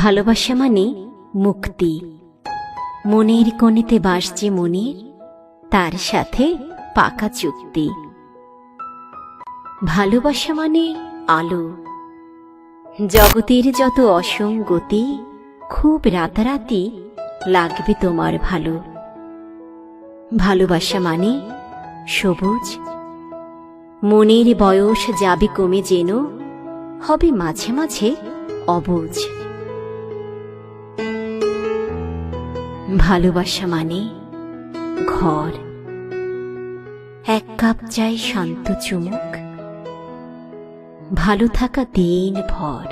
ভালোবাসা মানে মুক্তি। মনের কোণেতে বাস যে মনের, তার সাথে পাকা চুক্তি। ভালোবাসা মানে আলো। জগতের যত অসঙ্গতি, খুব রাতারাতি লাগবে তোমার ভালো। ভালোবাসা মানে সবুজ। মনের বয়স যাবে কমে যেন, হবে মাঝে মাঝে অবুঝ। ভালোবাসা মানে ঘর। এক কাপ চাই শান্ত চুমুক, ভালো থাকা দিন ভর।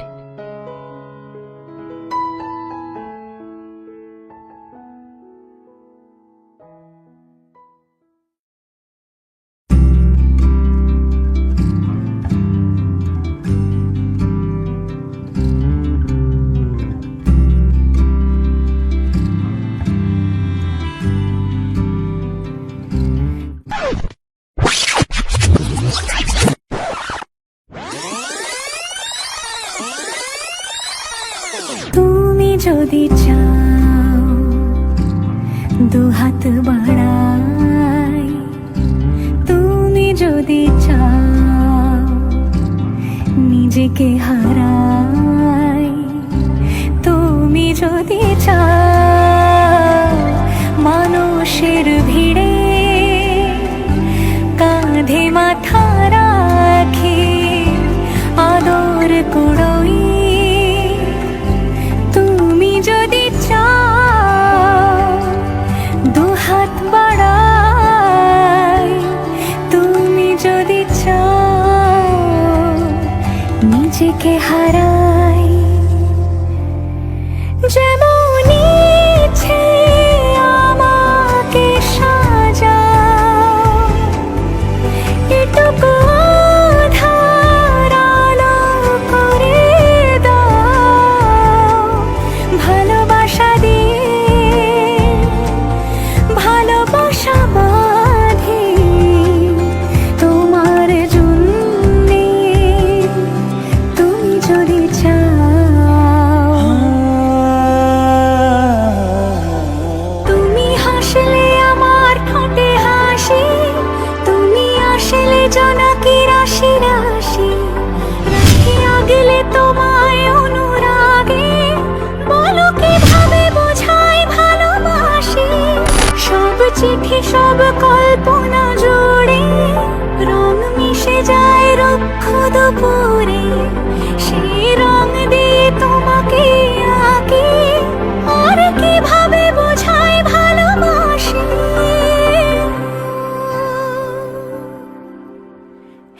তুমি যদি চাও দুহাত বাড়াই, তুমি যদি চাও নিজেকে হারাই, তুমি যদি চাও মানুষের ভিড়ে কাঁধে মাথা রাখি আদর কুড়োই, তুমি যদি চাও দুহাত বাড়াই, তুমি যদি চাও নিজেকে হারাই। যেমন ইচ্ছে আমাকে সাজাও, এটুকু আধার আলো করে দাও। ভালোবাসা দিয়ে ভালোবাসা বাঁধি তোমার জন্যে, তুমি যদি চাও। তুমি হাসলে আমার ঠোঁটে হাসি, তুমি আসলে জনকি রাশি রাশি, রাখিয়া গেলে তোমায় অনুরাগে, বলো কিভাবে বোঝাই ভালোবাসি। সব চিঠি সব কল্পনা জুড়ে রং মিশে যায় রুক্ষ দুপুরে, সেই রং দিয়ে তোমাকে আঁকি, আর কিভাবে বোঝাই ভালোবাসি।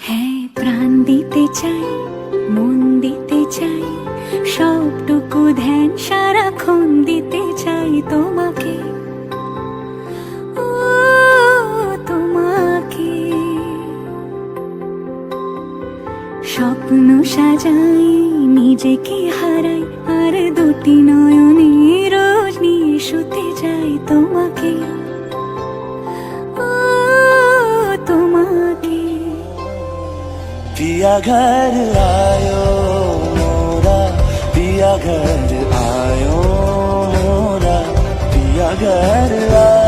হ্যাঁ, প্রাণ দিতে চাই, মন দিতে চাই, সবটুকু ধ্যান সারাক্ষণ দিতে চাই তোমাকে, ও তোমাকে। স্বপ্ন সাজাই, নিজেকে হারাই, আর দুটি নয়নে রোজ নিয়ে শুতে যাই তোমাকে, ও তোমাকে। पिया घर आयो मोरा, पिया घर आयो मोरा, पिया घर आयो।